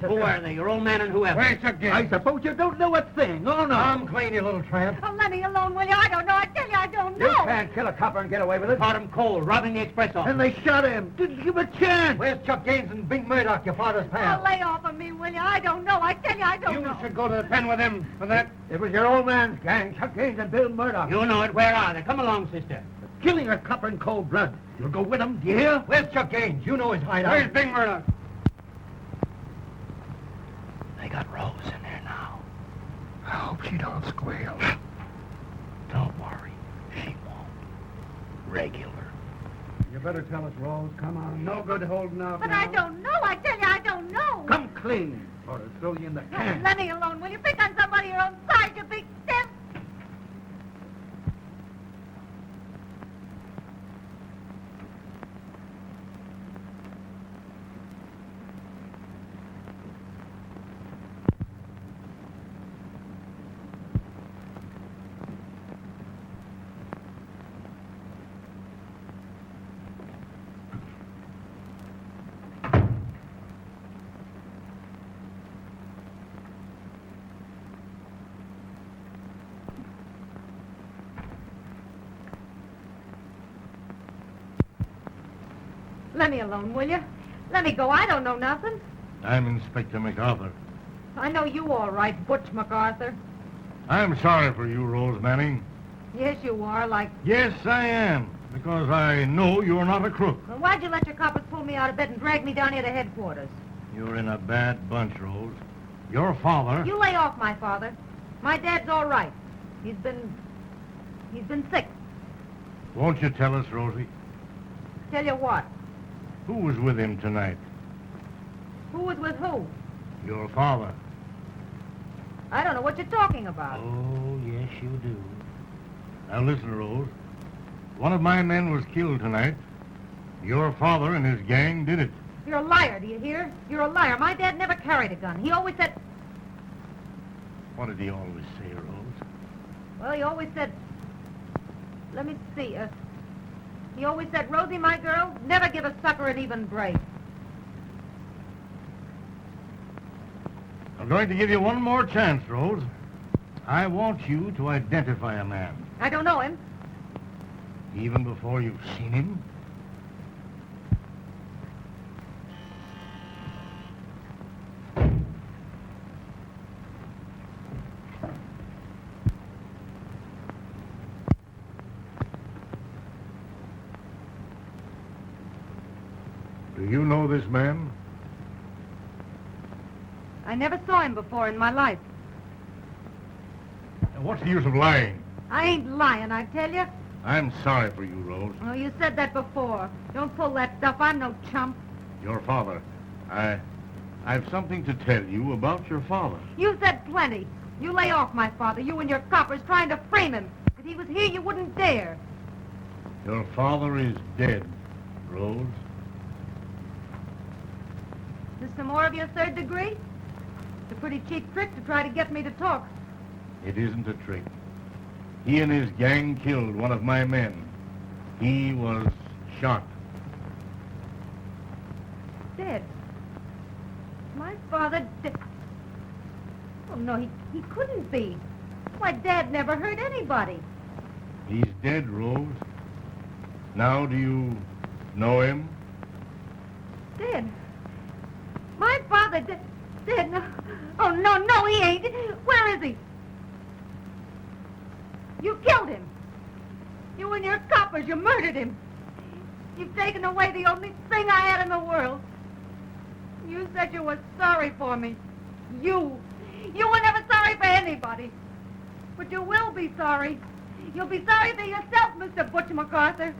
sister. Who are they? Your old man and whoever? Where's Chuck Gaines? I suppose you don't know a thing. Oh, no. I'm clean, you little tramp. Oh, let me alone, will you? I don't know. I tell you, I don't know. You can't kill a copper and get away with it. Caught him cold, robbing the express office. And they shot him. Didn't give him a chance. Where's Chuck Gaines and Big Murdoch, your father's pal? Oh, lay off of me, will you? I don't know. I tell you, I don't You know. should go to the pen with him for that. It was your old man's gang, Chuck Gaines and Bill Murdoch. You know it. Where are they? Come along, sister. Killing a copper in cold blood. You'll go with them, do you hear? Where's Chuck Gaines? You know his hideout. Where's Big Murdoch? They got Rose in there now. I hope she don't squeal. Don't worry. She won't. Regular. You better tell us, Rose. Come on. No good holding out But now. I don't know. I tell you, I don't know. Come clean, or I'll throw you in the can. Let me alone, will you? Pick on somebody your own size, you big stiff. Let me alone, will you? Let me go. I don't know nothing. I'm Inspector MacArthur. I know you all right, Butch MacArthur. I'm sorry for you, Rose Manning. Yes, you are, like... Yes, I am, because I know you're not a crook. Well, why'd you let your coppers pull me out of bed and drag me down here to headquarters? You're in a bad bunch, Rose. Your father... You lay off my father. My dad's all right. He's been sick. Won't you tell us, Rosie? Tell you what. Who was with him tonight? Who was with who? Your father. I don't know what you're talking about. Oh, yes, you do. Now listen, Rose. One of my men was killed tonight. Your father and his gang did it. You're a liar, do you hear? You're a liar. My dad never carried a gun. He always said... What did he always say, Rose? Well, he always said... Let me see. He always said, Rosie, my girl, never give a sucker an even break. I'm going to give you one more chance, Rose. I want you to identify a man. I don't know him. Even before you've seen him? Do you know this man? I never saw him before in my life. What's the use of lying? I ain't lying, I tell you. I'm sorry for you, Rose. Oh, you said that before. Don't pull that stuff. I'm no chump. Your father. I've something to tell you about your father. You said plenty. You lay off my father. You and your coppers trying to frame him. If he was here, you wouldn't dare. Your father is dead, Rose. Is some more of your third degree? It's a pretty cheap trick to try to get me to talk. It isn't a trick. He and his gang killed one of my men. He was shot. Dead. My father dead. Oh, no, he couldn't be. Why, Dad never hurt anybody. He's dead, Rose. Now, do you know him? Dead. My father dead. No. Oh, no, he ain't. Where is he? You killed him. You and your coppers, you murdered him. You've taken away the only thing I had in the world. You said you were sorry for me. You were never sorry for anybody. But you will be sorry. You'll be sorry for yourself, Mr. Butch MacArthur.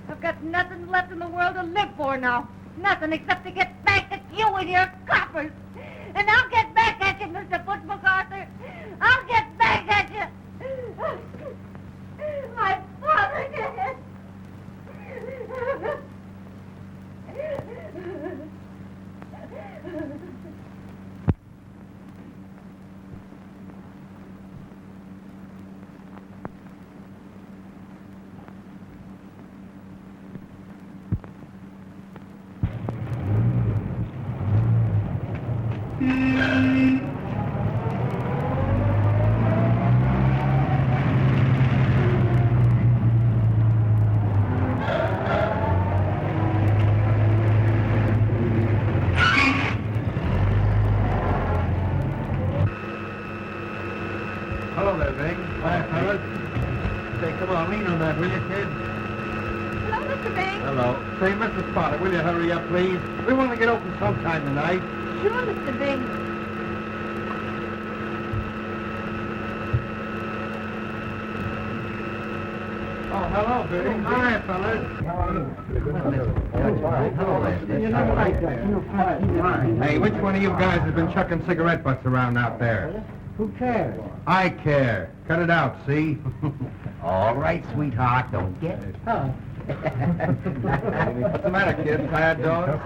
I've got nothing left in the world to live for now. Nothing except to get back at you and your coppers. And I'll get back at you, Mr. Butch MacArthur. I'll get back at you. My father did. Hello there, Bing. Hi, fellas. Say, come on, lean on that, will you, kid? Hello, Mr. Bing. Hello. Say, Mrs. Potter, will you hurry up, please? We want to get open sometime tonight. Sure, Mr. Bing. Oh, hello, Bing. Hi, fellas. Hey, which one of you guys has been chucking cigarette butts around out there? Who cares? I care. Cut it out, see? All right, sweetheart, don't get it. What's the matter, kid? Tired dog?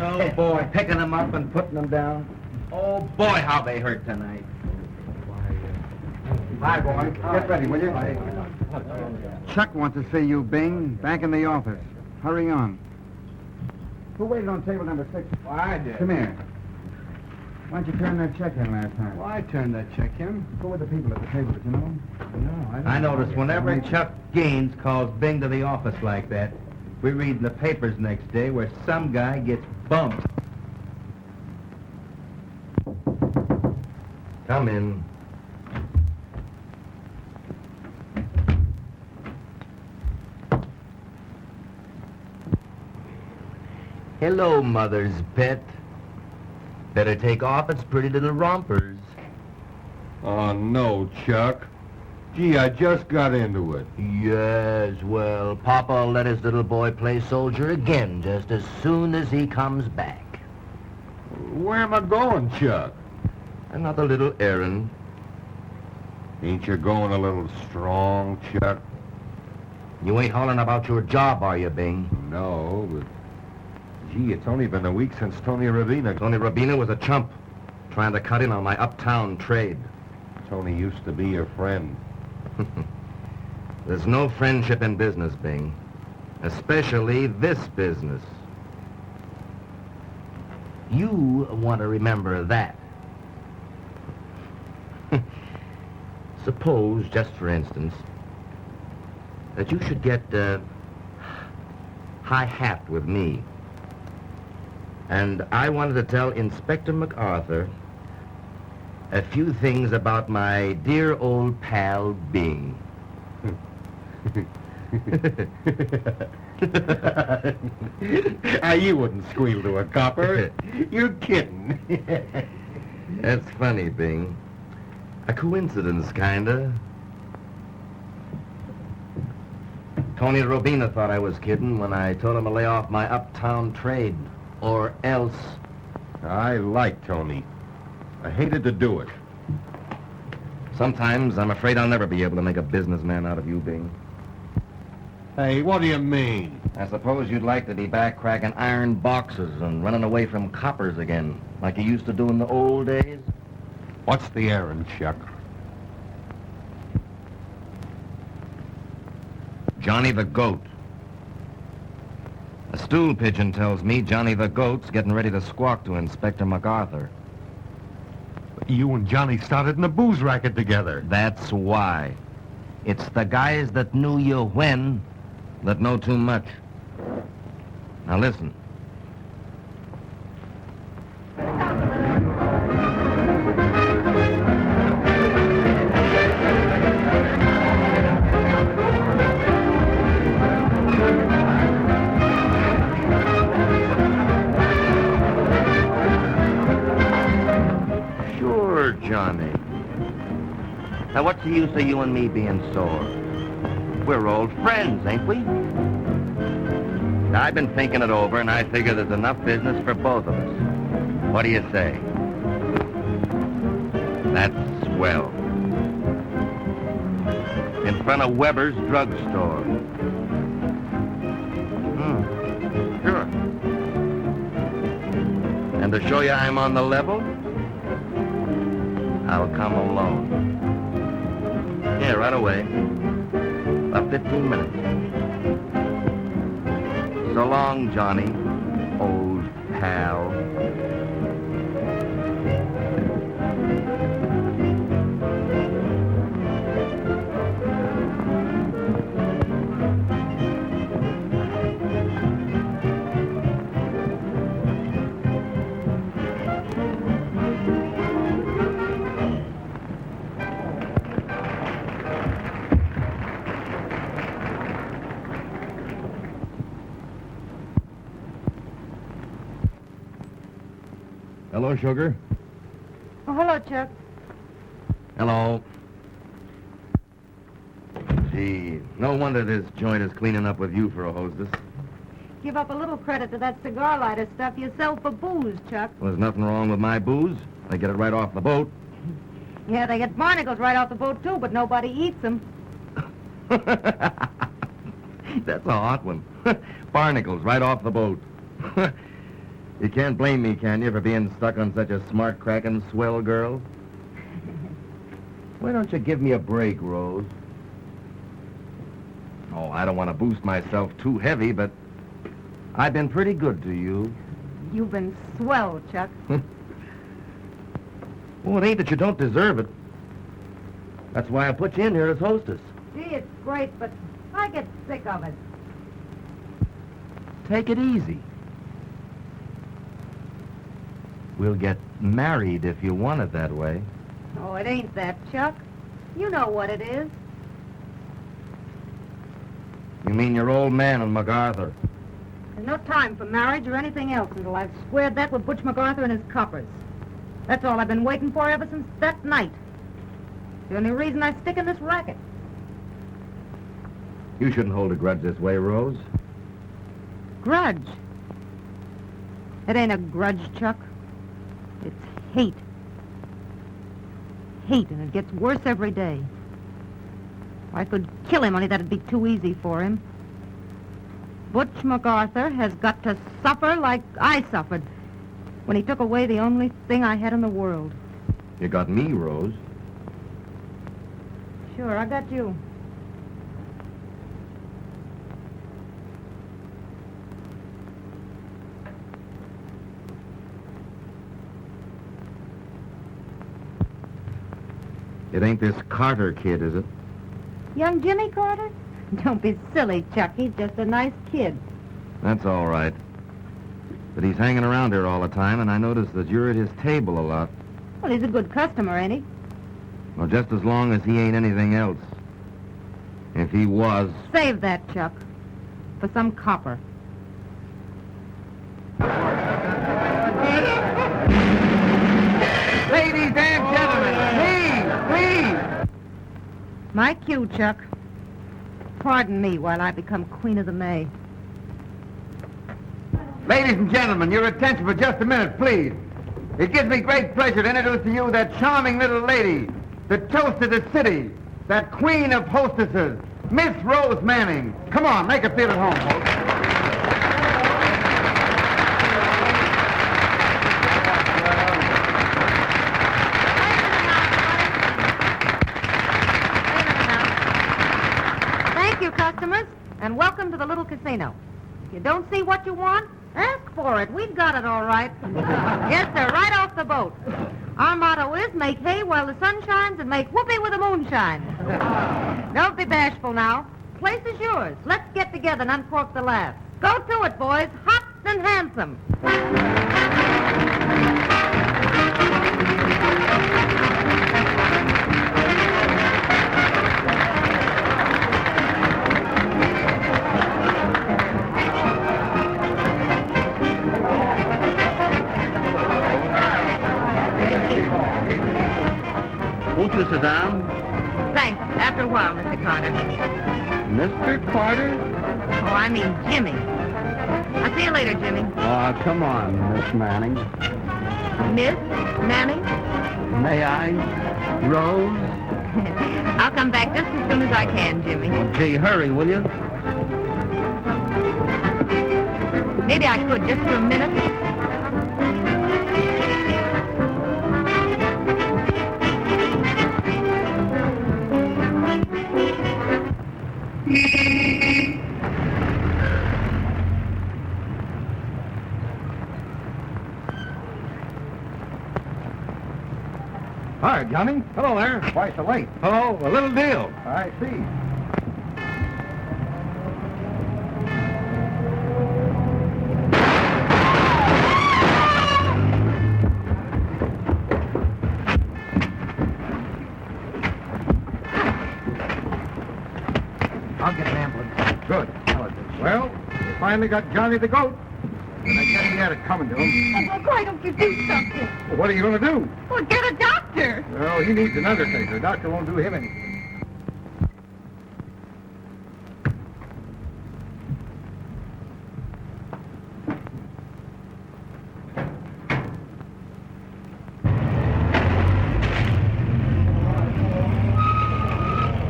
Oh, boy, picking them up and putting them down. Oh, boy, how they hurt tonight. Hi, boy. Get ready, will you? Chuck wants to see you, Bing. Back in the office. Hurry on. Who waited on table number 6? Well, I did. Come here. Why don't you turn that check in last time? Well, I turned that check in. Who were the people at the table, did you know? No, I notice whenever Chuck Gaines calls Bing to the office like that, we read in the papers next day where some guy gets bumped. Come in. Hello, mother's pet. Better take off, it's pretty little rompers. Oh, no, Chuck. Gee, I just got into it. Yes, well, Papa'll let his little boy play soldier again just as soon as he comes back. Where am I going, Chuck? Another little errand. Ain't you going a little strong, Chuck? You ain't hollering about your job, are you, Bing? No, but... Gee, it's only been a week since Tony Rabina... Tony Rabina was a chump, trying to cut in on my uptown trade. Tony used to be your friend. There's no friendship in business, Bing. Especially this business. You want to remember that. Suppose, just for instance, that you should get high-hat with me. And I wanted to tell Inspector MacArthur a few things about my dear old pal, Bing. You wouldn't squeal to a copper. You're kidding. That's funny, Bing. A coincidence, kinda. Tony Robina thought I was kidding when I told him to lay off my uptown trade. Or else... I like Tony. I hated to do it. Sometimes I'm afraid I'll never be able to make a businessman out of you, Bing. Hey, what do you mean? I suppose you'd like to be back cracking iron boxes and running away from coppers again, like you used to do in the old days? What's the errand, Chuck? Johnny the Goat. A stool pigeon tells me Johnny the Goat's getting ready to squawk to Inspector MacArthur. You and Johnny started in a booze racket together. That's why. It's the guys that knew you when that know too much. Now listen. Sure, Johnny. Now, what's the use of you and me being sore? We're old friends, ain't we? Now, I've been thinking it over, and I figure there's enough business for both of us. What do you say? That's swell. In front of Weber's drugstore. Sure. And to show you I'm on the level, I'll come alone. Yeah, right away. About 15 minutes. So long, Johnny, old pal. Hello, sugar. Oh, hello, Chuck. Hello. Gee, no wonder this joint is cleaning up with you for a hostess. Give up a little credit to that cigar lighter stuff you sell for booze, Chuck. Well, there's nothing wrong with my booze. I get it right off the boat. Yeah, they get barnacles right off the boat, too, but nobody eats them. That's a hot one. Barnacles right off the boat. You can't blame me, can you, for being stuck on such a smart, cracking, swell girl? Why don't you give me a break, Rose? Oh, I don't want to boost myself too heavy, but I've been pretty good to you. You've been swell, Chuck. Well, it ain't that you don't deserve it. That's why I put you in here as hostess. Gee, it's great, but I get sick of it. Take it easy. We'll get married if you want it that way. Oh, it ain't that, Chuck. You know what it is. You mean your old man and MacArthur? There's no time for marriage or anything else until I've squared that with Butch MacArthur and his coppers. That's all I've been waiting for ever since that night. The only reason I stick in this racket. You shouldn't hold a grudge this way, Rose. Grudge. It ain't a grudge, Chuck. It's hate. Hate, and it gets worse every day. I could kill him, only that'd be too easy for him. Butch MacArthur has got to suffer like I suffered when he took away the only thing I had in the world. You got me, Rose. Sure, I got you. It ain't this Carter kid, is it? Young Jimmy Carter? Don't be silly, Chuck. He's just a nice kid. That's all right. But he's hanging around here all the time, and I noticed that you're at his table a lot. Well, he's a good customer, ain't he? Well, just as long as he ain't anything else. If he was... Save that, Chuck. For some copper. Ladies and gentlemen, please. My cue, Chuck. Pardon me while I become Queen of the May. Ladies and gentlemen, your attention for just a minute, please. It gives me great pleasure to introduce to you that charming little lady, the toast of the city, that queen of hostesses, Miss Rose Manning. Come on, make her feel at home, folks. Thank you, customers, and welcome to the little casino. If you don't see what you want, ask for it. We've got it all right. Yes, sir, right off the boat. Our motto is make hay while the sun shines and make whoopee with the moonshine. Don't be bashful now. Place is yours. Let's get together and uncork the last. Go to it, boys. Hot and handsome. Won't you sit down? Thanks. After a while, Mr. Carter. Mr. Carter? Oh, I mean Jimmy. I'll see you later, Jimmy. Oh, come on, Miss Manning. Miss Manning? May I? Rose? I'll come back just as soon as I can, Jimmy. Gee, hurry, will you? Maybe I could just for a minute. Hi, Johnny. Hello there. Twice so late. Hello, a little deal. I see. I'll get an ambulance. Good. Well, we finally got Johnny the goat. I guess he had it coming to him. Oh, why don't you do something? Well, what are you going to do? Well, get a doctor. Well, he needs an undertaker. Doctor won't do him anything.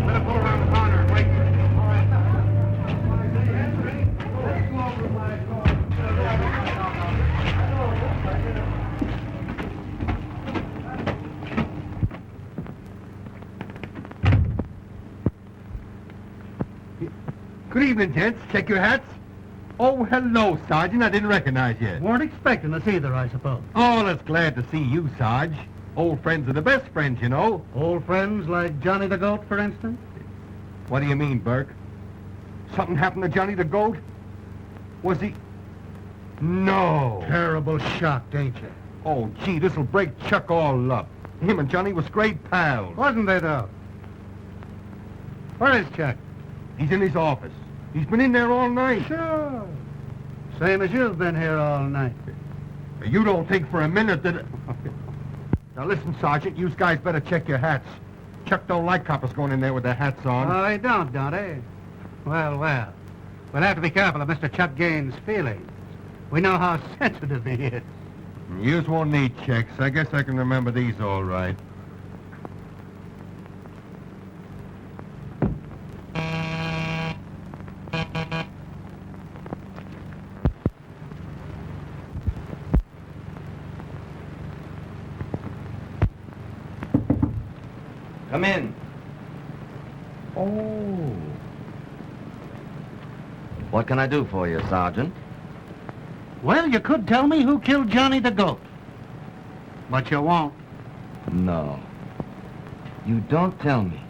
Better pull around the corner and wait. Good evening, gents. Check your hats. Oh, hello, Sergeant. I didn't recognize you. Weren't expecting us either, I suppose. Oh, that's glad to see you, Sarge. Old friends are the best friends, you know. Old friends like Johnny the Goat, for instance? What do you mean, Burke? Something happened to Johnny the Goat? Was he... No. Terrible shocked, ain't you? Oh, gee, this'll break Chuck all up. Him and Johnny was great pals. Wasn't they, though? Where is Chuck? He's in his office. He's been in there all night. Sure. Same as you've been here all night. You don't think for a minute that... Now listen, Sergeant, you guys better check your hats. Chuck don't like coppers going in there with their hats on. Oh, they don't they? Well, well. We'll have to be careful of Mr. Chuck Gaines' feelings. We know how sensitive he is. Yours won't need checks. I guess I can remember these all right. Come in. Oh. What can I do for you, Sergeant? Well, you could tell me who killed Johnny the Goat. But you won't. No. You don't tell me.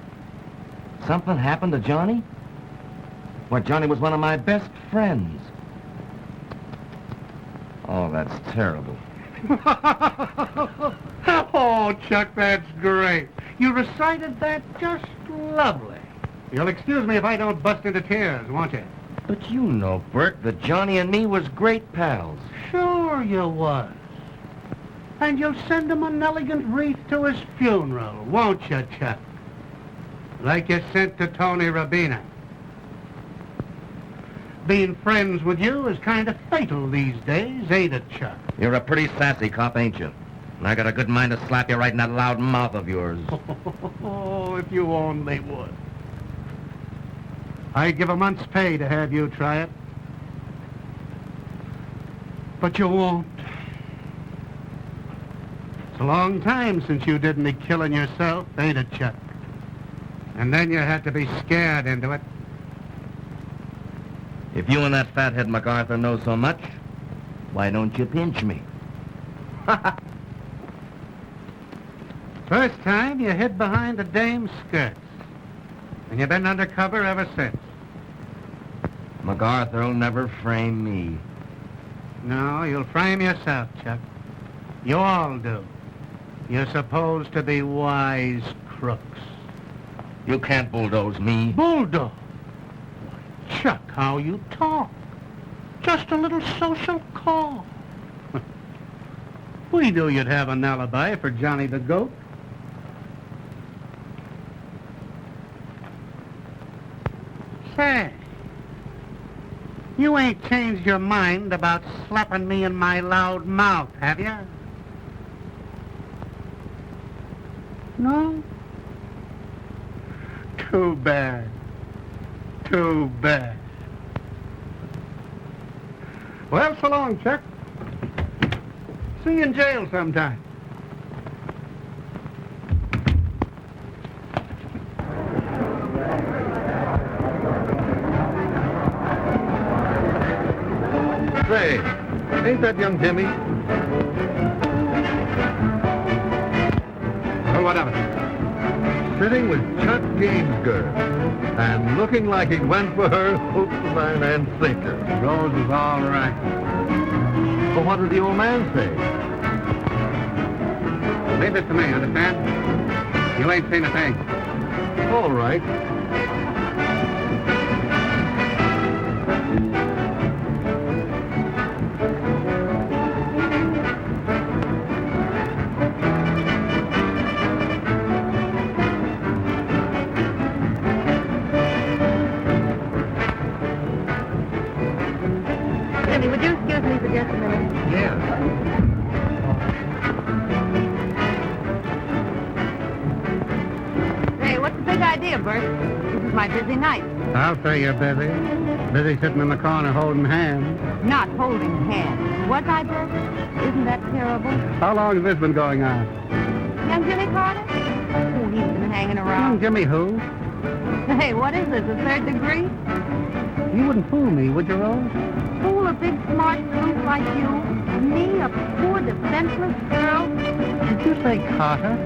Something happened to Johnny? Why, Johnny was one of my best friends. Oh, that's terrible. Oh, Chuck, that's great. You recited that just lovely. You'll excuse me if I don't bust into tears, won't you? But you know, Burke, that Johnny and me was great pals. Sure you was. And you'll send him an elegant wreath to his funeral, won't you, Chuck? Like you sent to Tony Rabina. Being friends with you is kind of fatal these days, ain't it, Chuck? You're a pretty sassy cop, ain't you? And I got a good mind to slap you right in that loud mouth of yours. Oh, if you only would. I'd give a month's pay to have you try it. But you won't. It's a long time since you did any killing yourself, ain't it, Chuck? And then you had to be scared into it. If you and that fathead MacArthur know so much, why don't you pinch me? First time you hid behind the dame's skirts. And you've been undercover ever since. MacArthur'll never frame me. No, you'll frame yourself, Chuck. You all do. You're supposed to be wise crooks. You can't bulldoze me. Bulldog. Chuck, how you talk. Just a little social call. We knew you'd have an alibi for Johnny the Goat. Say, you ain't changed your mind about slapping me in my loud mouth, have you? No? Too bad. Too bad. Well, so long, Chuck. See you in jail sometime. Say, ain't that young Timmy? Well, what of it? Sitting with Chuck Gaines' girl. And looking like he went for her hook, line, and sinker. Rose is all right. But what did the old man say? Leave it to me, understand? You ain't seen a thing. All right. This is my busy night. I'll say you're busy. Busy sitting in the corner holding hands. Not holding hands. Was I, Bert? Isn't that terrible? How long has this been going on? Young Jimmy Carter? Oh, he's been hanging Young around. Jimmy who? Hey, what is this, a third degree? You wouldn't fool me, would you, Rose? Fool a big smart sleuth like you? Me, a poor defenseless girl? Did you say Carter?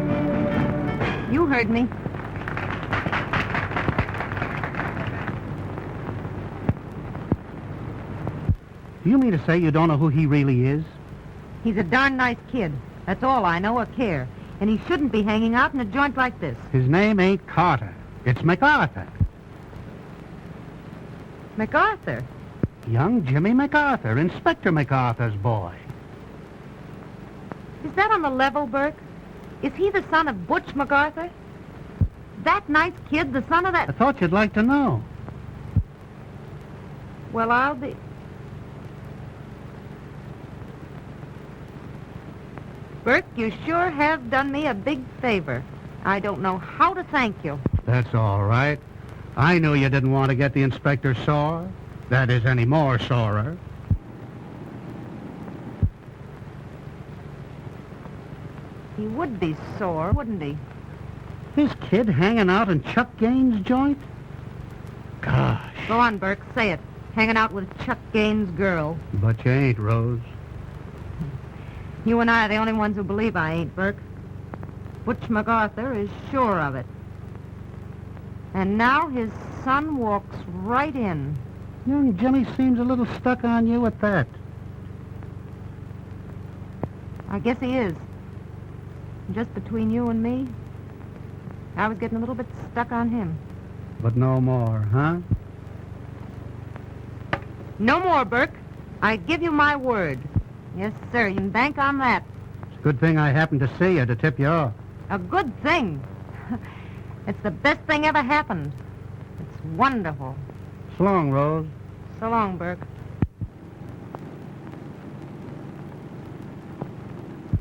You heard me. Do you mean to say you don't know who he really is? He's a darn nice kid. That's all I know or care. And he shouldn't be hanging out in a joint like this. His name ain't Carter. It's MacArthur. MacArthur. Young Jimmy MacArthur, Inspector MacArthur's boy. Is that on the level, Burke? Is he the son of Butch MacArthur? That nice kid, the son of I that... thought you'd like to know. Well, I'll be... Burke, you sure have done me a big favor. I don't know how to thank you. That's all right. I knew you didn't want to get the inspector sore. That is, any more sorer. He would be sore, wouldn't he? His kid hanging out in Chuck Gaines' joint? Gosh. Go on, Burke, say it. Hanging out with Chuck Gaines' girl. But you ain't, Rose. You and I are the only ones who believe I ain't, Burke. Butch MacArthur is sure of it. And now his son walks right in. Young Jimmy seems a little stuck on you at that. I guess he is. Just between you and me, I was getting a little bit stuck on him. But no more, huh? No more, Burke. I give you my word. Yes, sir, you can bank on that. It's a good thing I happened to see you to tip you off. A good thing. It's the best thing ever happened. It's wonderful. So long, Rose. So long, Burke.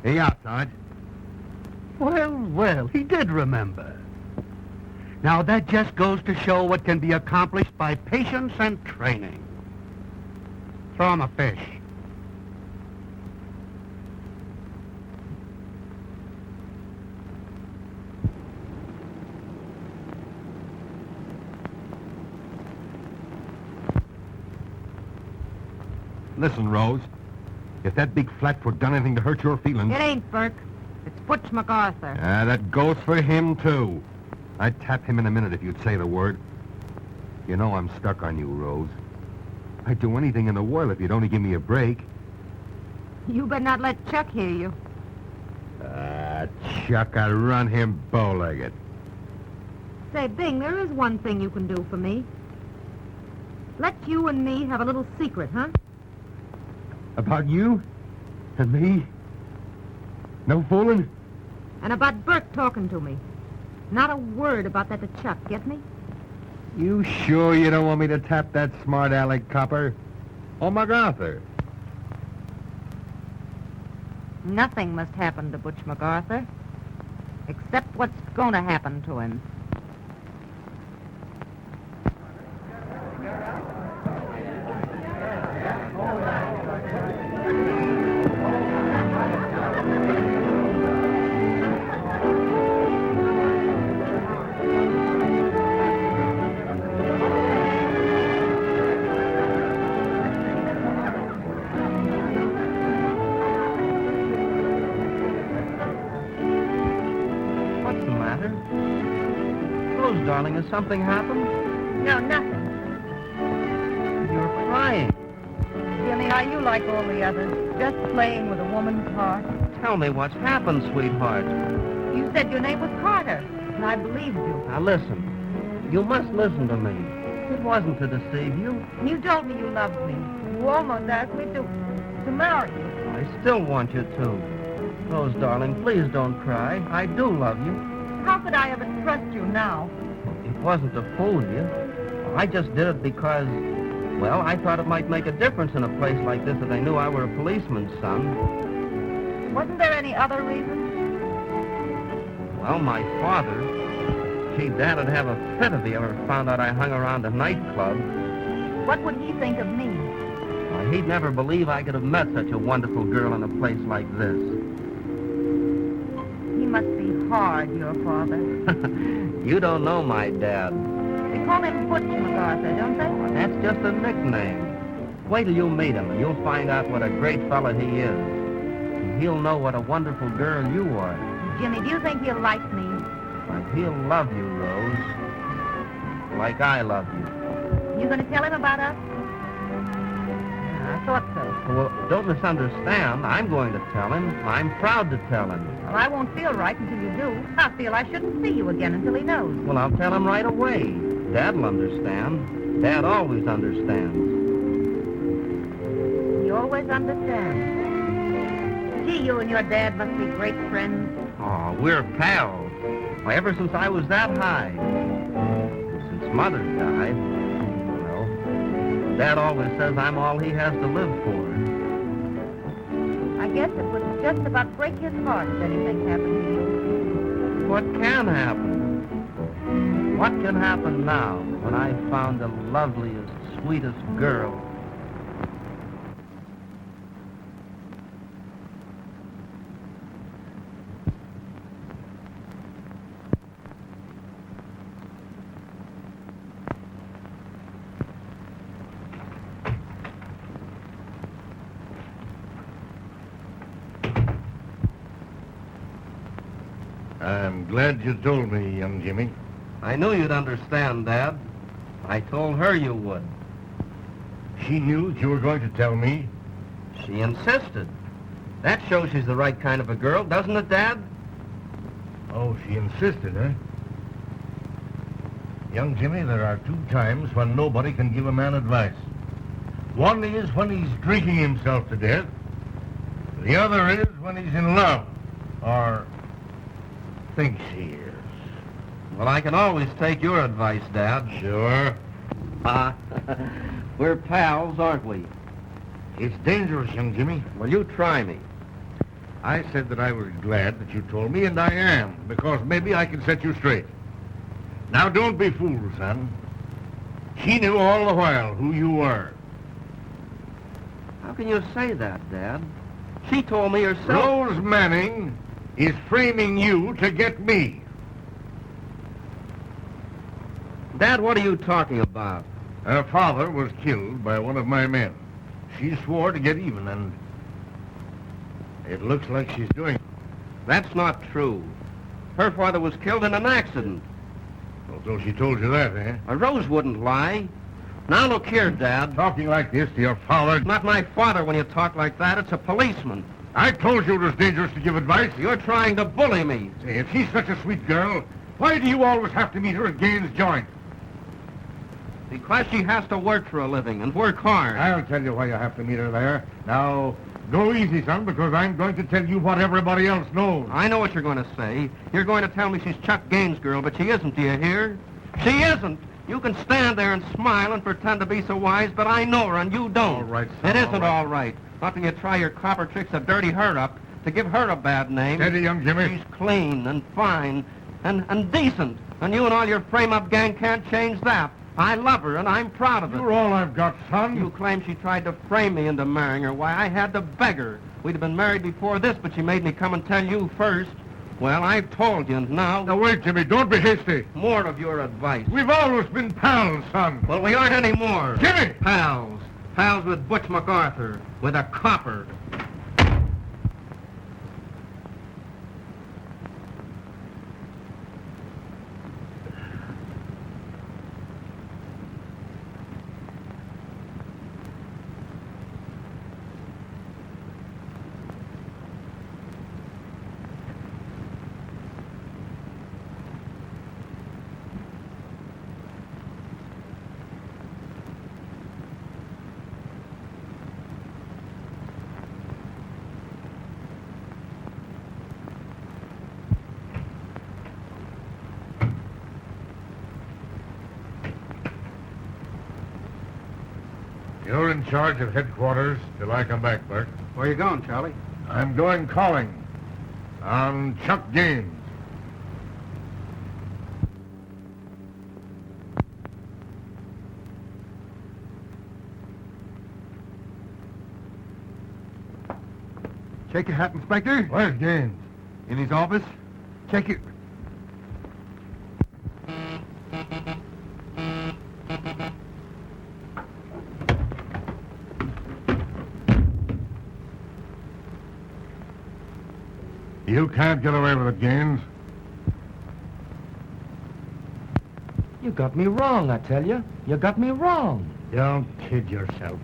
Hey, out, Sarge. Well, he did remember. Now, that just goes to show what can be accomplished by patience and training. Throw him a fish. Listen, Rose. If that big flatfoot done anything to hurt your feelings... It ain't, Burke. It's Butch MacArthur. that goes for him, too. I'd tap him in a minute if you'd say the word. You know I'm stuck on you, Rose. I'd do anything in the world if you'd only give me a break. You better not let Chuck hear you. Chuck, I'd run him bow-legged. Say, Bing, there is one thing you can do for me. Let you and me have a little secret, huh? About you? And me? No fooling? And about Burke talking to me. Not a word about that to Chuck, get me? You sure you don't want me to tap that smart aleck copper? Or MacArthur? Nothing must happen to Butch MacArthur. Except what's going to happen to him. What's the matter? Rose, darling, has something happened? No, nothing. You're crying. Jimmy, are you like all the others? Just playing with a woman's heart? Tell me what's happened, sweetheart. You said your name was Carter, and I believed you. Now listen. You must listen to me. It wasn't to deceive you. You told me you loved me. You almost asked me to marry you. I still want you to. Rose, darling, please don't cry. I do love you. How could I ever trust you now? It wasn't to fool you. I just did it because, well, I thought it might make a difference in a place like this if they knew I were a policeman's son. Wasn't there any other reason? Well, my father, Gee, Dad'd have a fit if he ever found out I hung around a nightclub. What would he think of me? Why, he'd never believe I could have met such a wonderful girl in a place like this. He must be hard, your father. You don't know my dad. They call him Butch MacArthur, don't they? That's just a nickname. Wait till you meet him, and you'll find out what a great fella he is. And he'll know what a wonderful girl you are. Jimmy, do you think he'll like me? But he'll love you, Rose. Like I love you. You going to tell him about us? Yeah, I thought so. Well, don't misunderstand. I'm going to tell him. I'm proud to tell him. Well, I won't feel right until you do. I feel I shouldn't see you again until he knows. Well, I'll tell him right away. Dad'll understand. Dad always understands. He always understands. Gee, you and your dad must be great friends. Oh, we're pals. Why, ever since I was that high. Since Mother died. Well, Dad always says I'm all he has to live for. I guess it would just about break his heart if anything happened to you. What can happen? What can happen now when I've found the loveliest, sweetest girl? I'm glad you told me, young Jimmy. I knew you'd understand, Dad. I told her you would. She knew that you were going to tell me. She insisted. That shows she's the right kind of a girl, doesn't it, Dad? Oh, she insisted, eh? Young Jimmy, there are 2 times when nobody can give a man advice. One is when he's drinking himself to death. The other is when he's in love, or thinks he is. Well, I can always take your advice, Dad. Sure. We're pals, aren't we? It's dangerous, young Jimmy. Well, you try me. I said that I was glad that you told me, and I am, because maybe I can set you straight. Now, don't be fooled, son. She knew all the while who you were. How can you say that, Dad? She told me herself. Rose Manning is framing you to get me. Dad, what are you talking about? Her father was killed by one of my men. She swore to get even, and it looks like she's doing it. That's not true. Her father was killed in an accident. Oh, so she told you that, eh? Rose wouldn't lie. Now look here, Dad. Talking like this to your father. Not my father when you talk like that. It's a policeman. I told you it was dangerous to give advice. You're trying to bully me. Say, if she's such a sweet girl, why do you always have to meet her at Gaines' Joint? Because she has to work for a living and work hard. I'll tell you why you have to meet her there. Now, go easy, son, because I'm going to tell you what everybody else knows. I know what you're going to say. You're going to tell me she's Chuck Gaines' girl, but she isn't, do you hear? She isn't. You can stand there and smile and pretend to be so wise, but I know her and you don't. All right, son, It isn't all all right. Not till you try your copper tricks to dirty her up, to give her a bad name. Steady, young Jimmy. She's clean and fine and decent, and you and all your frame-up gang can't change that. I love her, and I'm proud of it. You're all I've got, son. You claim she tried to frame me into marrying her. Why, I had to beg her. We'd have been married before this, but she made me come and tell you first. Well, I've told you, and now... Now, wait, Jimmy. Don't be hasty. More of your advice. We've always been pals, son. Well, we aren't anymore. Jimmy! Pals. Pals with Butch MacArthur. With a copper. You're in charge of headquarters till I come back, Bert. Where you going, Charlie? I'm going calling on Chuck Gaines. Check your hat, Inspector. Where's Gaines? In his office. Check your... You can't get away with it, Gaines. You got me wrong, I tell you. You got me wrong. Don't kid yourself.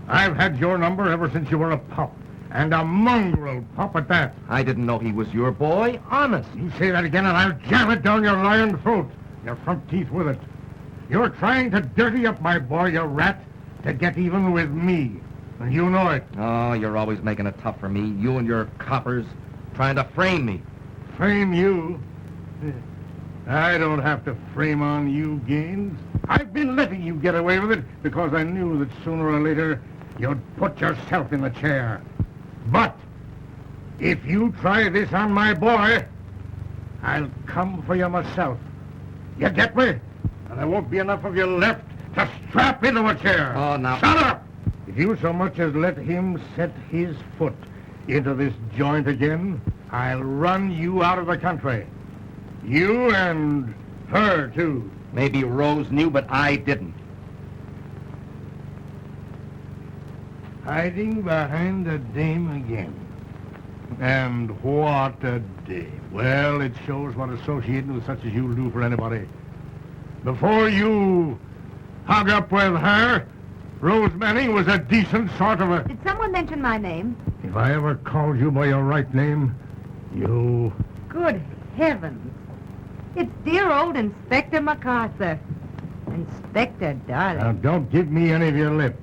I've had your number ever since you were a pup. And a mongrel pup at that. I didn't know he was your boy. Honest. You say that again and I'll jam it down your lying throat. Your front teeth with it. You're trying to dirty up my boy, you rat, to get even with me. And you know it. Oh, you're always making it tough for me. You and your coppers trying to frame me. Frame you? I don't have to frame on you, Gaines. I've been letting you get away with it because I knew that sooner or later you'd put yourself in the chair. But if you try this on my boy, I'll come for you myself. You get me? And there won't be enough of you left to strap into a chair. Oh, now... Shut up! If you so much as let him set his foot into this joint again, I'll run you out of the country. You and her, too. Maybe Rose knew, but I didn't. Hiding behind a dame again. And what a day. Well, it shows what associating with such as you'll do for anybody. Before you hung up with her, Rose Manning was a decent sort of a... Did someone mention my name? If I ever called you by your right name, you... Good heavens. It's dear old Inspector MacArthur. Inspector, darling. Now, don't give me any of your lip.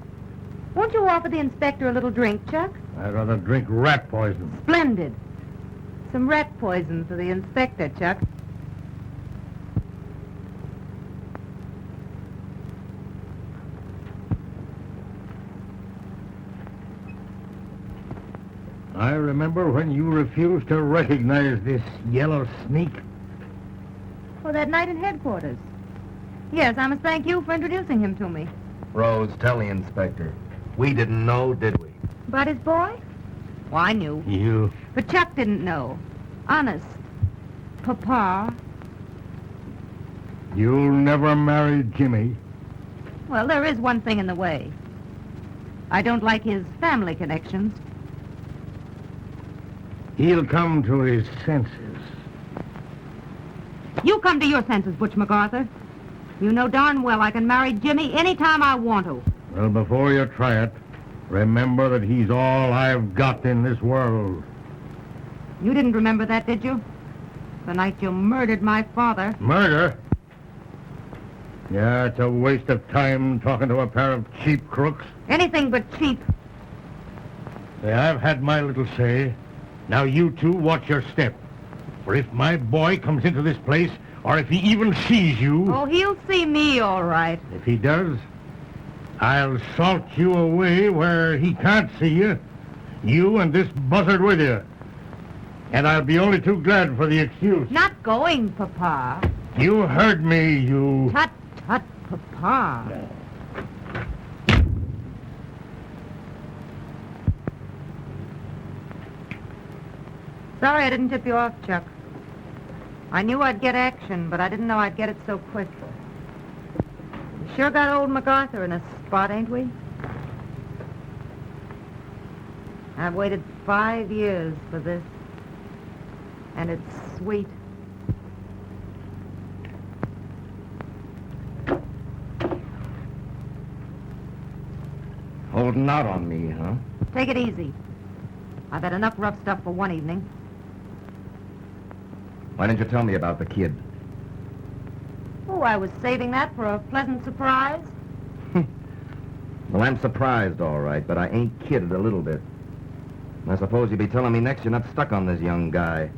Won't you offer the inspector a little drink, Chuck? I'd rather drink rat poison. Splendid. Some rat poison for the inspector, Chuck. I remember when you refused to recognize this yellow sneak. Oh, that night in headquarters. Yes, I must thank you for introducing him to me. Rose, tell the inspector. We didn't know, did we? About his boy? Well, I knew. You... But Chuck didn't know. Honest. Papa. You'll never marry Jimmy. Well, there is one thing in the way. I don't like his family connections. He'll come to his senses. You come to your senses, Butch MacArthur. You know darn well I can marry Jimmy any time I want to. Well, before you try it, remember that he's all I've got in this world. You didn't remember that, did you? The night you murdered my father. Murder? Yeah, it's a waste of time talking to a pair of cheap crooks. Anything but cheap. Say, I've had my little say. Now you two watch your step. For if my boy comes into this place, or if he even sees you... Oh, he'll see me, all right. If he does, I'll salt you away where he can't see you. You and this buzzard with you. And I'll be only too glad for the excuse. Not going, Papa. You heard me, you... Tut, tut, Papa. Sorry I didn't tip you off, Chuck. I knew I'd get action, but I didn't know I'd get it so quick. We sure got old MacArthur in a spot, ain't we? I've waited 5 years for this. And it's sweet. Holding out on me, huh? Take it easy. I've had enough rough stuff for one evening. Why didn't you tell me about the kid? Oh, I was saving that for a pleasant surprise. Well, I'm surprised, all right, but I ain't kidded a little bit. I suppose you'll be telling me next you're not stuck on this young guy.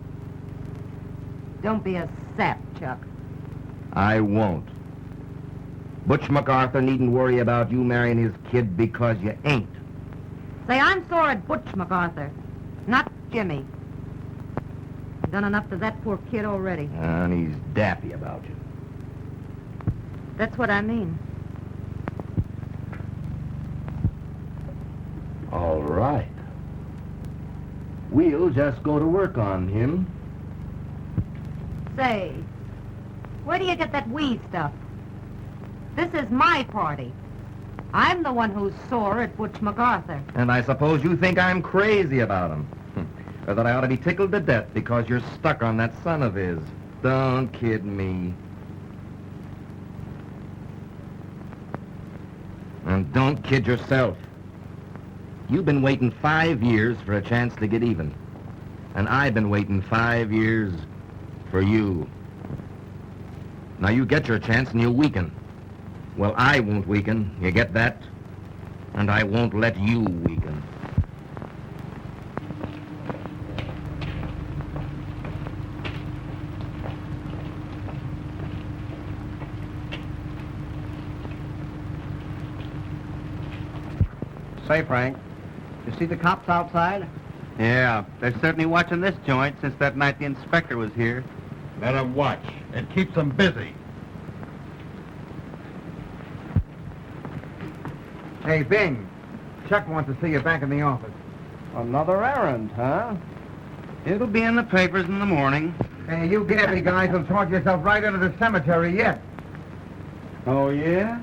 Don't be a sap, Chuck. I won't. Butch MacArthur needn't worry about you marrying his kid because you ain't. Say, I'm sore at Butch MacArthur, not Jimmy. Done enough to that poor kid already. And he's daffy about you. That's what I mean. All right. We'll just go to work on him. Say, where do you get that we stuff? This is my party. I'm the one who's sore at Butch MacArthur. And I suppose you think I'm crazy about him. Or that I ought to be tickled to death because you're stuck on that son of his. Don't kid me. And don't kid yourself. You've been waiting 5 years for a chance to get even. And I've been waiting 5 years for you. Now you get your chance and you weaken. Well, I won't weaken. You get that? And I won't let you weaken. Say, Frank, you see the cops outside? Yeah, they're certainly watching this joint since that night the inspector was here. Let 'em watch. It keeps them busy. Hey, Bing. Chuck wants to see you back in the office. Another errand, huh? It'll be in the papers in the morning. Hey, you gassy guys will talk yourself right into the cemetery yet. Oh, yeah?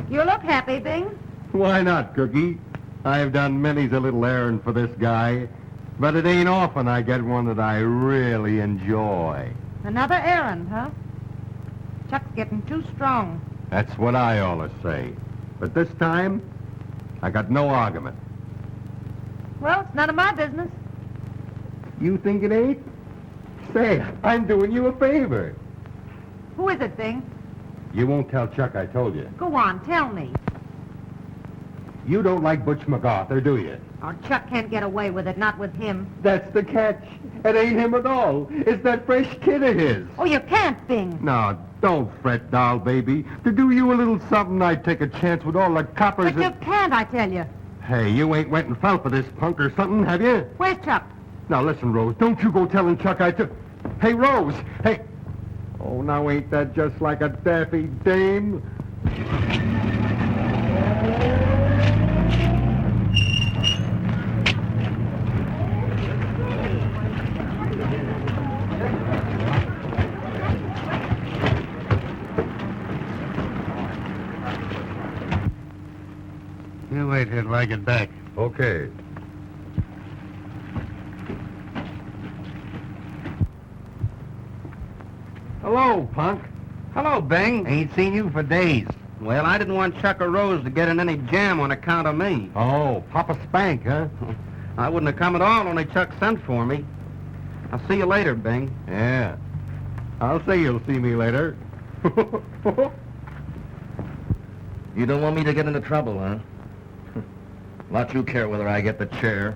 You look happy, Bing. Why not, Cookie? I've done many's a little errand for this guy, but it ain't often I get one that I really enjoy. Another errand, huh? Chuck's getting too strong. That's what I always say. But this time, I got no argument. Well, it's none of my business. You think it ain't? Say, I'm doing you a favor. Who is it, Bing? You won't tell Chuck I told you. Go on, tell me. You don't like Butch MacArthur, do you? Oh, Chuck can't get away with it, not with him. That's the catch. It ain't him at all. It's that fresh kid of his. Oh, you can't, Bing. No, don't fret, doll baby. To do you a little something, I'd take a chance with all the coppers. But you can't, I tell you. Hey, you ain't went and fell for this punk or something, have you? Where's Chuck? Now listen, Rose, don't you go telling Chuck I took... Hey, Rose, hey... Oh, now ain't that just like a daffy dame? You wait here till I get back. Okay. Hello, punk. Hello, Bing. Ain't seen you for days. Well, I didn't want Chuck or Rose to get in any jam on account of me. Oh, Papa Spank, huh? I wouldn't have come at all, only Chuck sent for me. I'll see you later, Bing. Yeah. I'll say you'll see me later. You don't want me to get into trouble, huh? Lot you care whether I get the chair.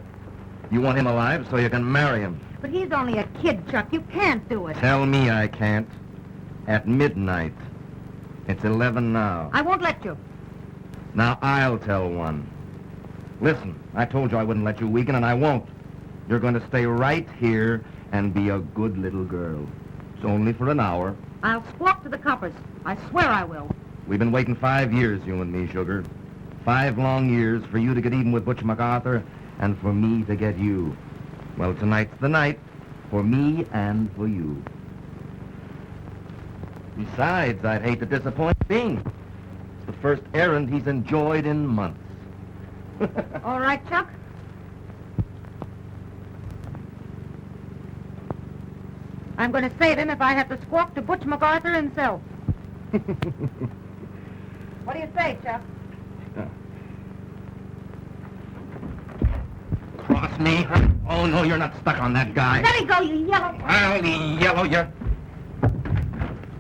You want him alive so you can marry him. But he's only a kid, Chuck. You can't do it. Tell me I can't. At midnight. It's 11 now. I won't let you. Now I'll tell one. Listen, I told you I wouldn't let you weaken, and I won't. You're going to stay right here and be a good little girl. It's only for an hour. I'll squawk to the coppers. I swear I will. We've been waiting 5 years, you and me, Sugar. 5 long years for you to get even with Butch MacArthur and for me to get you. Well, tonight's the night for me and for you. Besides, I'd hate to disappoint Bing. It's the first errand he's enjoyed in months. All right, Chuck? I'm going to save him if I have to squawk to Butch MacArthur himself. What do you say, Chuck? Cross me? Oh, no, you're not stuck on that guy. Let me go, you yellow... I'll yellow you.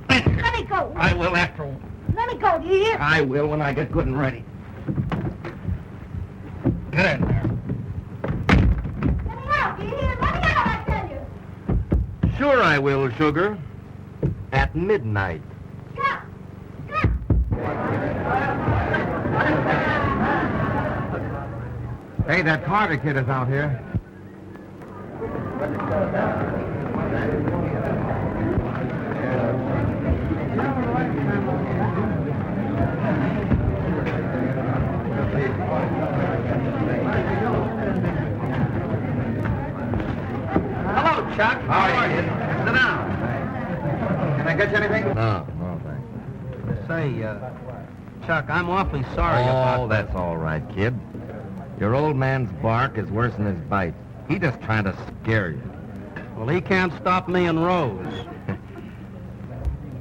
Let me go. I will after all. Let me go, do you hear? I will when I get good and ready. Get in there. Let me out, do you hear? Let me out, I tell you. Sure I will, sugar. At midnight. Hey, that Carter kid is out here. Hello, Chuck. How are you? Sit down. Can I get you anything? No, thanks. Say, Chuck, I'm awfully sorry Oh, that's all right, kid. Your old man's bark is worse than his bite. He just trying to scare you. Well, he can't stop me and Rose.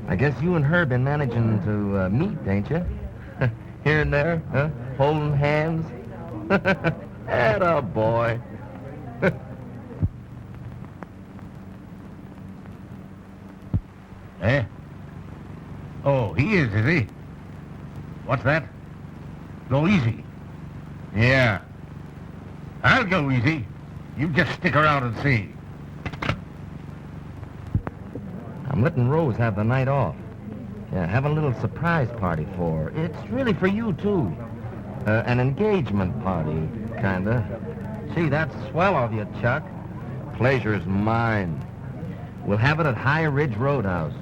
I guess you and her been managing to meet, ain't you? Here and there, huh? Holding hands. Atta boy. Eh? Oh, he is he? What's that? Go easy. Yeah. I'll go easy. You just stick around and see. I'm letting Rose have the night off. Yeah, have a little surprise party for her. It's really for you, too. An engagement party, kinda. Gee, that's swell of you, Chuck. Pleasure's mine. We'll have it at High Ridge Roadhouse.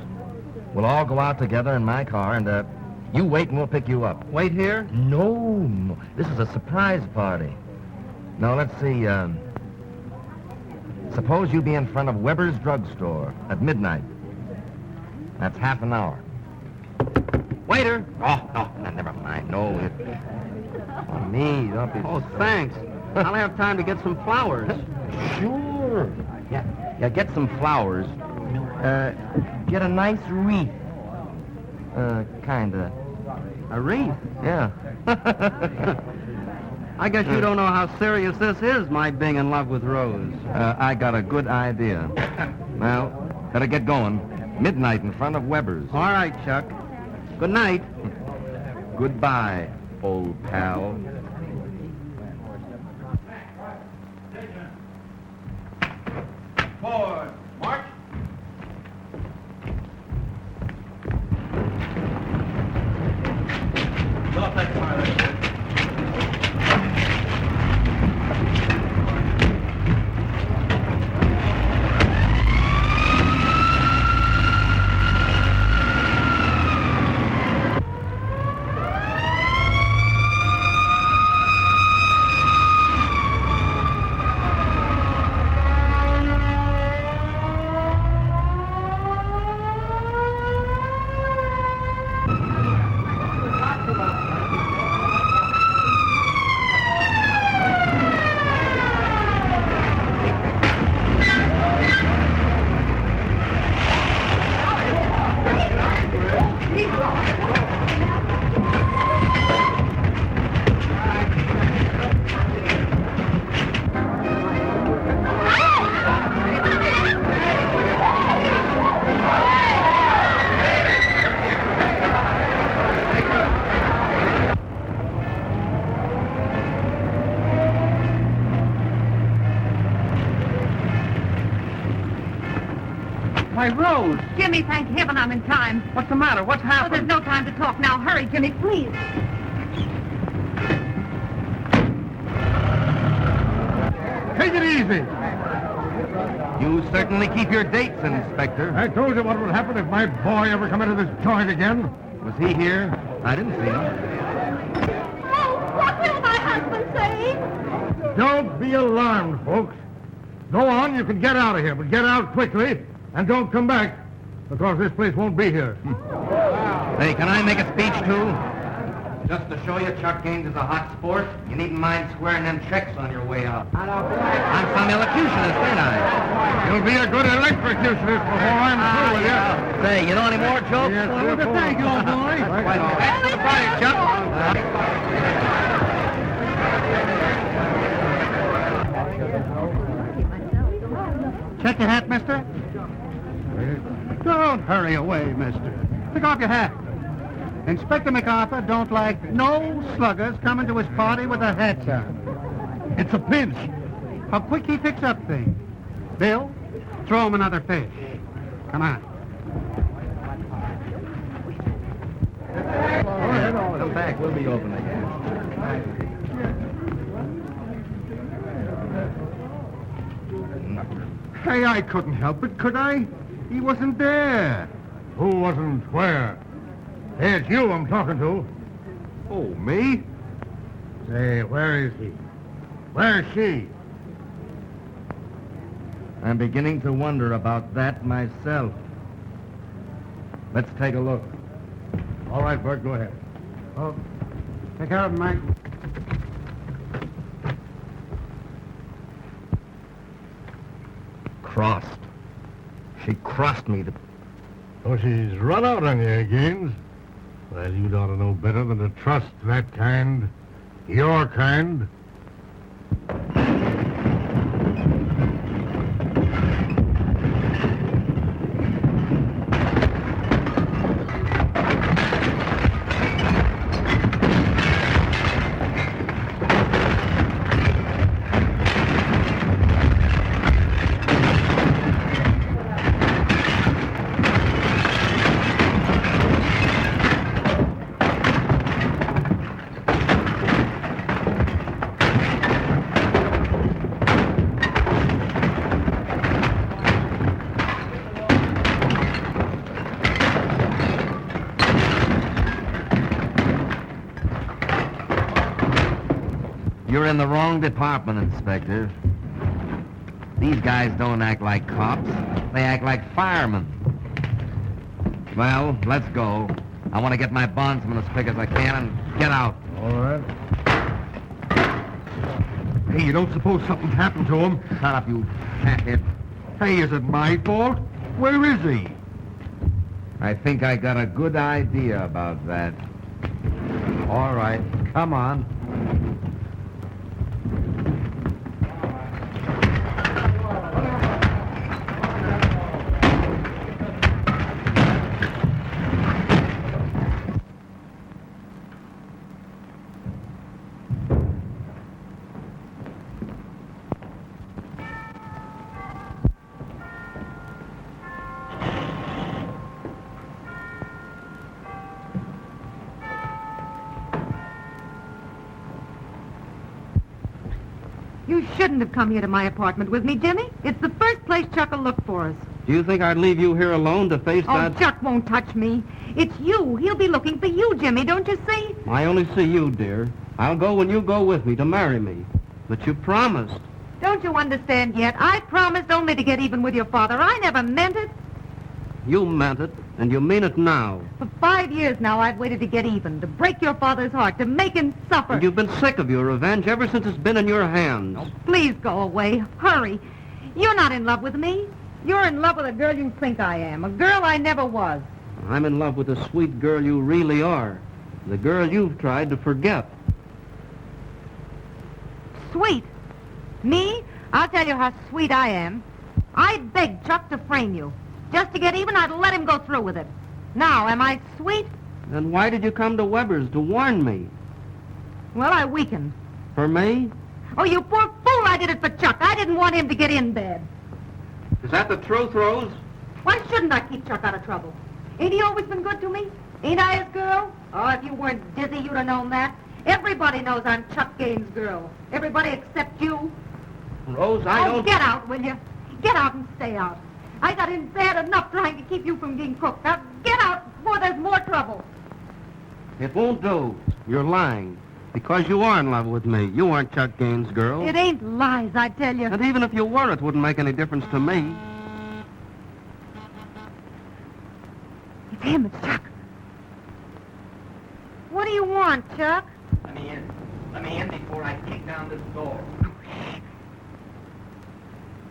We'll all go out together in my car, and, you wait and we'll pick you up. Wait here? No. This is a surprise party. Now, let's see, suppose you be in front of Weber's Drugstore at midnight. That's half an hour. Waiter! Oh, no, never mind. No, it... On me, don't be... Oh, thanks. I'll have time to get some flowers. Sure. Yeah, get some flowers. Get a nice wreath. Kinda. A wreath? Yeah. I guess you don't know how serious this is, my being in love with Rose. I got a good idea. Well, better get going. Midnight in front of Weber's. All right, Chuck. Good night. Goodbye, old pal. Forward. March. Why, Rose! Jimmy, thank heaven I'm in time. What's the matter? What's Oh, there's happened? no time to talk now. Hurry, Jimmy, please. Take it easy. You certainly keep your dates, Inspector. I told you what would happen if my boy ever come into this joint again. Was he here? I didn't see him. Oh, what will my husband say? Don't be alarmed, folks. Go on, you can get out of here, but get out quickly, and don't come back, because this place won't be here. Hey, can I make a speech, too? Just to show you Chuck Gaines is a hot sport, you needn't mind squaring them checks on your way out. I'm some elocutionist, ain't I? You'll be a good electrocutionist before I'm through with you. Say, you know any more jokes? Yes, sir. Thank you, old boy. Quite all right. For the party, Chuck. Check your hat, mister. Don't hurry away, mister. Take off your hat. Inspector MacArthur don't like no sluggers coming to his party with their hats on. It's a pinch. How quick he picks up things. Bill, throw him another fish. Come on. Come back. We'll be open again. Hey, I couldn't help it, could I? He wasn't there. Who wasn't where? Hey, it's you I'm talking to. Oh, me? Say, where is he? Where is she? I'm beginning to wonder about that myself. Let's take a look. All right, Bert, go ahead. Oh, take care of him, Mike. Crossed. She crossed me. Oh, she's run out on you, Gaines. Well, you'd ought to know better than to trust that kind. Your kind. You're in the wrong department, Inspector. These guys don't act like cops. They act like firemen. Well, let's go. I want to get my bondsman as quick as I can and get out. All right. Hey, you don't suppose something's happened to him? Shut up, you fathead. Hey, is it my fault? Where is he? I think I got a good idea about that. All right, come on. You shouldn't have come here to my apartment with me, Jimmy. It's the first place Chuck will look for us. Do you think I'd leave you here alone to face Oh, that? Chuck won't touch me. It's you. He'll be looking for you, Jimmy, don't you see? I only see you, dear. I'll go when you go with me to marry me. But you promised. Don't you understand yet? I promised only to get even with your father. I never meant it. You meant it, and you mean it now. For 5 years now, I've waited to get even, to break your father's heart, to make him suffer. And you've been sick of your revenge ever since it's been in your hands. Please go away. Hurry. You're not in love with me. You're in love with a girl you think I am, a girl I never was. I'm in love with the sweet girl you really are. The girl you've tried to forget. Sweet. Me? I'll tell you how sweet I am. I'd beg Chuck to frame you. Just to get even, I'd let him go through with it. Now, am I sweet? Then why did you come to Weber's to warn me? Well, I weakened. For me? Oh, you poor fool, I did it for Chuck. I didn't want him to get in bed. Is that the truth, Rose? Why shouldn't I keep Chuck out of trouble? Ain't he always been good to me? Ain't I his girl? Oh, if you weren't dizzy, you'd have known that. Everybody knows I'm Chuck Gaines' girl. Everybody except you. Rose, I don't... Get out, will you? Get out and stay out. I got in bad enough trying to keep you from being cooked. Now, get out before there's more trouble. It won't do. You're lying. Because you are in love with me. You aren't Chuck Gaines' girl. It ain't lies, I tell you. And even if you were, it wouldn't make any difference to me. It's him, it's Chuck. What do you want, Chuck? Let me in. Let me in before I kick down this door.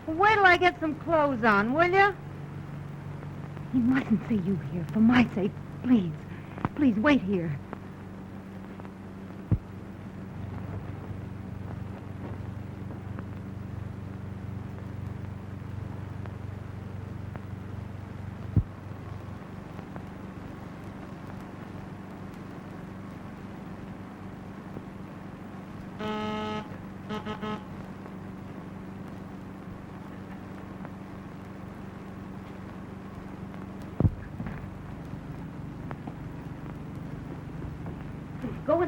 Wait till I get some clothes on, will you? He mustn't see you here, for my sake. Please. Please, wait here.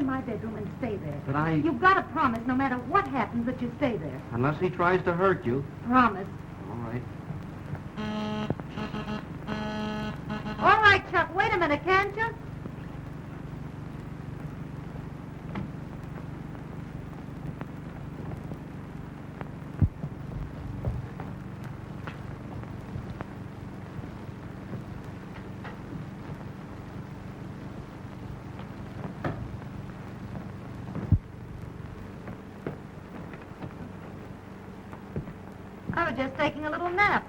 in my bedroom and stay there. But I... You've got to promise, no matter what happens, that you stay there. Unless he tries to hurt you. Promise. All right. All right, Chuck, wait a minute, can't you? I was just taking a little nap.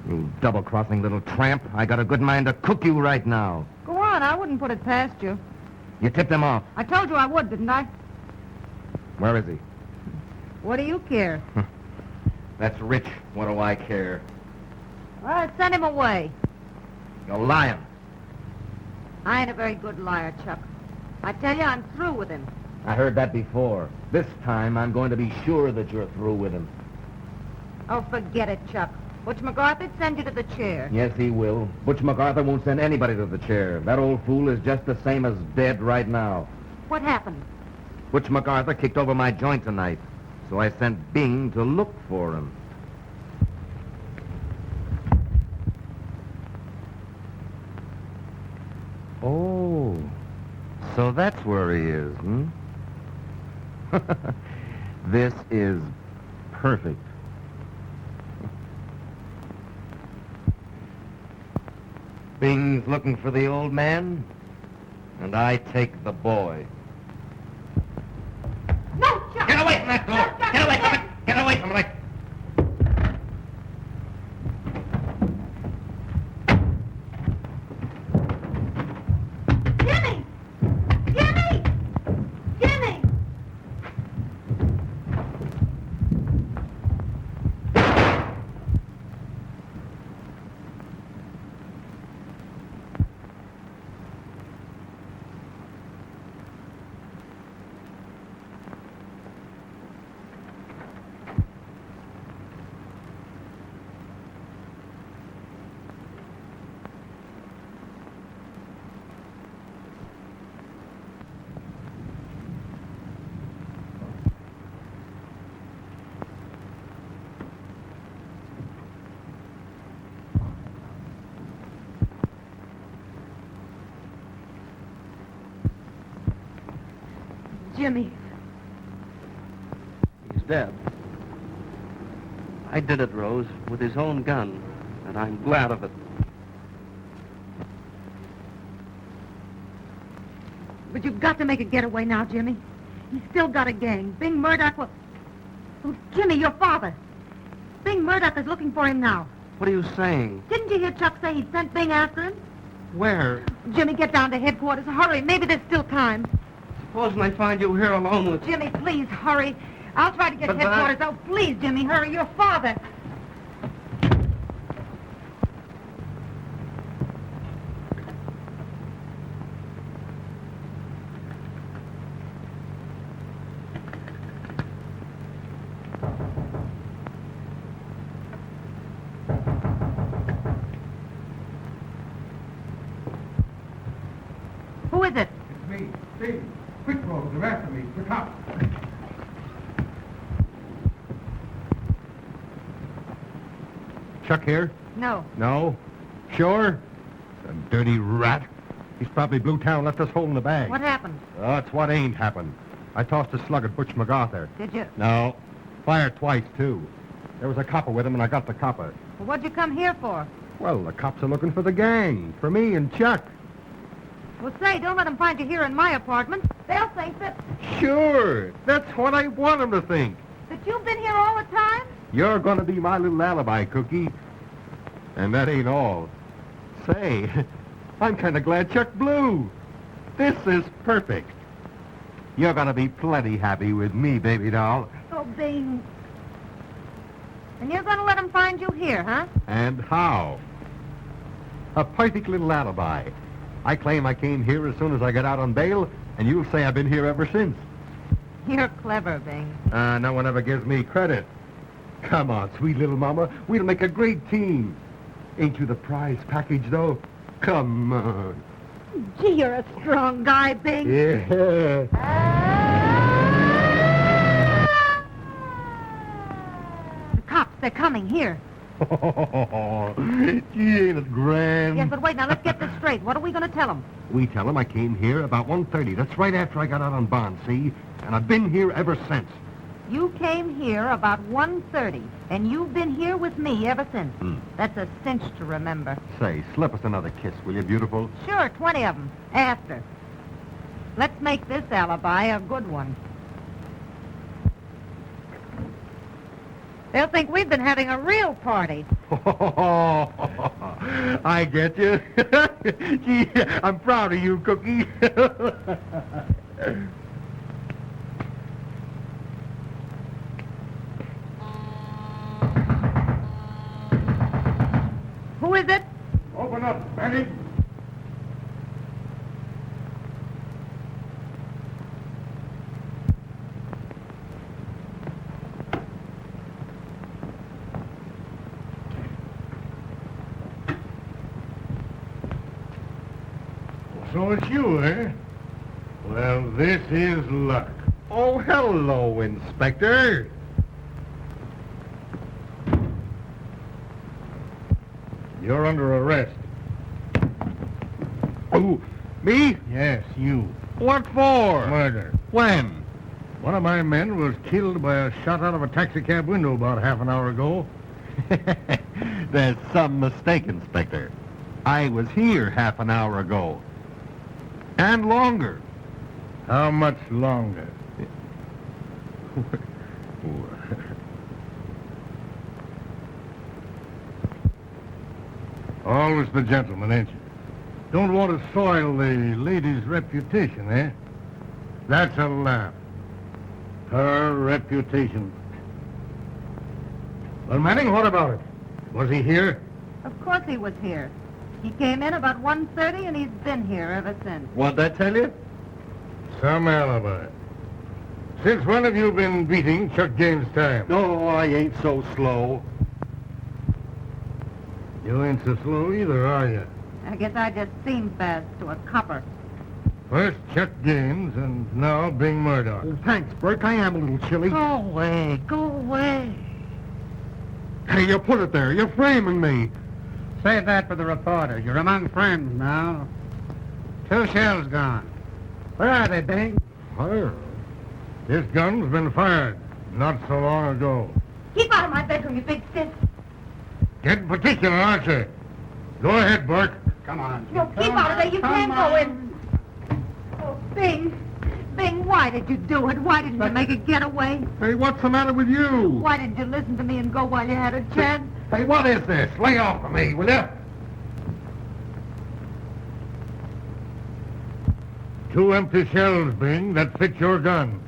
You double-crossing little tramp. I got a good mind to cook you right now. Go on, I wouldn't put it past you. You tipped him off. I told you I would, didn't I? Where is he? What do you care? That's Rich. What do I care? Well, send him away. You're lying. I ain't a very good liar, Chuck. I tell you, I'm through with him. I heard that before. This time, I'm going to be sure that you're through with him. Oh, forget it, Chuck. Butch MacArthur'd send you to the chair. Yes, he will. Butch MacArthur won't send anybody to the chair. That old fool is just the same as dead right now. What happened? Butch MacArthur kicked over my joint tonight, so I sent Bing to look for him. Oh, so that's where he is, hmm? This is perfect. Bing's looking for the old man, and I take the boy. No, Chuck! Get away from that door! No, Chuck, Get away from no. it! Get away from it! Jimmy! Jimmy! Jimmy! Jimmy. He's dead. I did it, Rose, with his own gun, and I'm glad of it. But you've got to make a getaway now, Jimmy. He's still got a gang. Bing Murdoch will... Oh, Jimmy, your father. Bing Murdoch is looking for him now. What are you saying? Didn't you hear Chuck say he'd sent Bing after him? Where? Jimmy, get down to headquarters. Hurry. Maybe there's still time. Supposing I find you here alone with... Jimmy, please, hurry. I'll try to get But headquarters. Oh, please, Jimmy, hurry. Your father. Who is it? It's me, Steve. Quick, Rose, the rest of me. Quick up. Chuck here? No. No? Sure? The dirty rat. He's probably blew town, left us holding the bag. What happened? Oh, it's what ain't happened. I tossed a slug at Butch MacArthur. Did you? No. Fired twice, too. There was a copper with him, and I got the copper. Well, what'd you come here for? Well, the cops are looking for the gang. For me and Chuck. Well, say, don't let them find you here in my apartment. They'll think that Sure. That's what I want them to think. you've been here all the time. You're gonna be my little alibi, Cookie. And that ain't all. Say, I'm kind of glad Chuck blew. This is perfect. You're gonna be plenty happy with me, baby doll. Oh, Bing. And you're going to let them find you here, huh? And how? A perfect little alibi. I claim I came here as soon as I got out on bail, And you'll say I've been here ever since. You're clever, Bing. No one ever gives me credit. Come on, sweet little mama. We'll make a great team. Ain't you the prize package, though? Come on. Gee, you're a strong guy, Bing. Yeah. The cops, they're coming here. Gee, ain't it grand? Yes, but wait, now let's get this straight. What are we going to tell them? We tell them I came here about 1:30. That's right after I got out on bond, see? And I've been here ever since. You came here about 1:30, and you've been here with me ever since. That's a cinch to remember. Say, slip us another kiss, will you, beautiful? Sure, 20 of them. After. Let's make this alibi a good one. They'll think we've been having a real party. I get you. Gee, I'm proud of you, Cookie. Who is it? Open up, Benny. So it's you, eh? Well, this is luck. Oh, hello, Inspector. You're under arrest. Oh, me? Yes, you. What for? Murder. When? One of my men was killed by a shot out of a taxicab window about half an hour ago. There's some mistake, Inspector. I was here half an hour ago. And longer. How much longer? Always the gentleman, ain't you? Don't want to soil the lady's reputation, eh? That's a laugh. Her reputation. Well, Manning, what about it? Was he here? Of course he was here. He came in about 1:30, and he's been here ever since. What'd that tell you? Some alibi. Since when have you been beating Chuck Gaines' time? No, I ain't so slow. You ain't so slow either, are you? I guess I just seem fast to a copper. First Chuck Gaines, and now Bing Murdoch. Oh, thanks, Burke. I am a little chilly. Go away, go away. Hey, you put it there. You're framing me. Save that for the reporter. You're among friends now. 2 shells gone. Where are they, Bing? Fire. This gun's been fired not so long ago. Keep out of my bedroom, you big stiff. Getting particular, aren't you? Go ahead, Burke. Come on. No, keep out of there. You can't go in. Oh, Bing. Bing, why did you do it? Why didn't you make a getaway? Hey, what's the matter with you? Why didn't you listen to me and go while you had a chance? Hey, what is this? Lay off of me, will you? 2 empty shells, Bing, that fit your gun.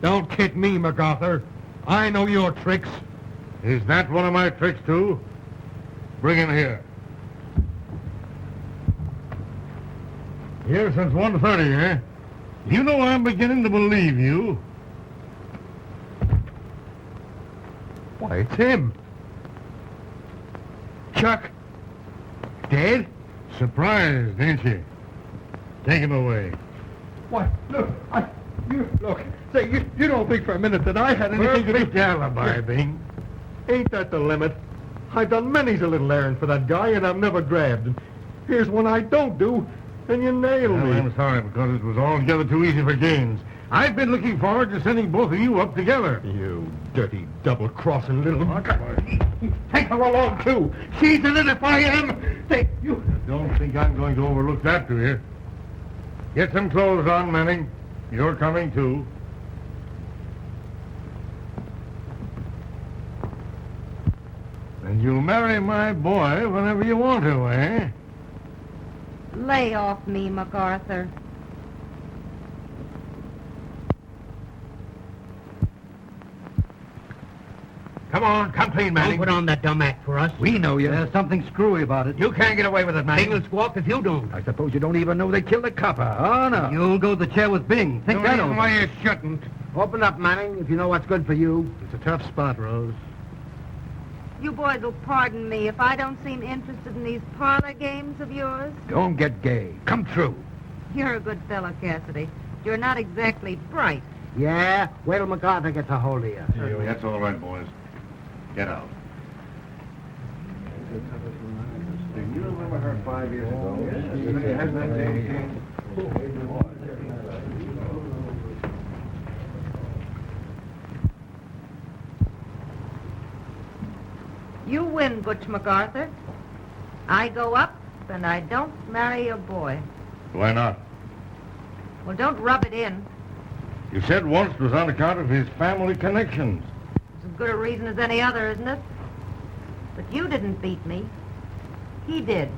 Don't kid me, MacArthur. I know your tricks. Is that one of my tricks, too? Bring him here. Here since 1:30, eh? You know I'm beginning to believe you. Why, it's him. Chuck. Dead? Surprised, ain't you? Take him away. Why, look, look. Say, you don't think for a minute that I had anything to do... Perfect alibi, Bing. Ain't that the limit? I've done many's a little errand for that guy, and I've never grabbed him. Here's one I don't do, and you nail Well, me. I'm sorry, because it was altogether too easy for Gaines. I've been looking forward to sending both of you up together. You dirty, double-crossing little... Take her along, too. She's in it if I am. Say, you... Don't think I'm going to overlook that, do you? Get some clothes on, Manning. You're coming, too. And you'll marry my boy whenever you want to, eh? Lay off me, MacArthur. Come on, come clean, Don't Manning. put on that dumb act for us. We know you. There's something screwy about it. You can't get away with it, Manning. Bing will squawk if you don't. I suppose you don't even know they killed the copper. Oh, no. You'll go to the chair with Bing. Think that over. why you shouldn't. Open up, Manning, if you know what's good for you. It's a tough spot, Rose. You boys will pardon me if I don't seem interested in these parlor games of yours. Don't get gay. Come through. You're a good fellow, Cassidy. You're not exactly bright. Yeah? Wait till MacArthur gets a hold of you. That's all right, boys. Get out. You remember her 5 years ago? You win, Butch MacArthur. I go up, and I don't marry a boy. Why not? Well, don't rub it in. You said once it was on account of his family connections. It's as good a reason as any other, isn't it? But you didn't beat me. He did.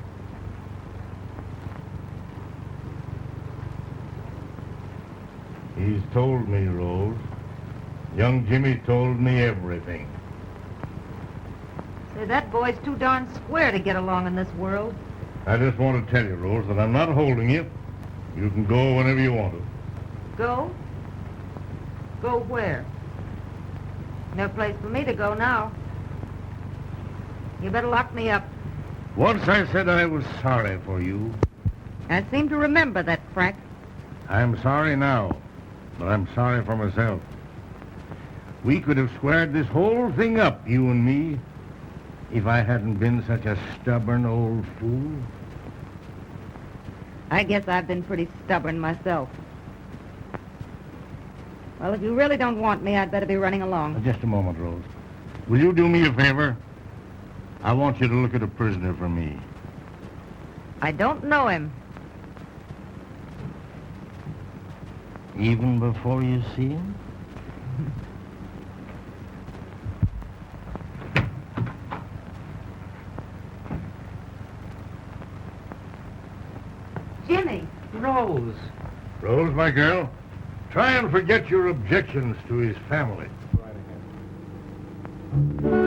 He's told me, Rose. Young Jimmy told me everything. Say, that boy's too darn square to get along in this world. I just want to tell you, Rose, that I'm not holding you. You can go whenever you want to. Go? Go where? No place for me to go now. You better lock me up. Once I said I was sorry for you. I seem to remember that, Frank. I'm sorry now, but I'm sorry for myself. We could have squared this whole thing up, you and me, if I hadn't been such a stubborn old fool. I guess I've been pretty stubborn myself. Well, if you really don't want me, I'd better be running along. Just a moment, Rose. Will you do me a favor? I want you to look at a prisoner for me. I don't know him. Even before you see him? Jimmy. Rose. Rose, my girl, try and forget your objections to his family. Right ahead.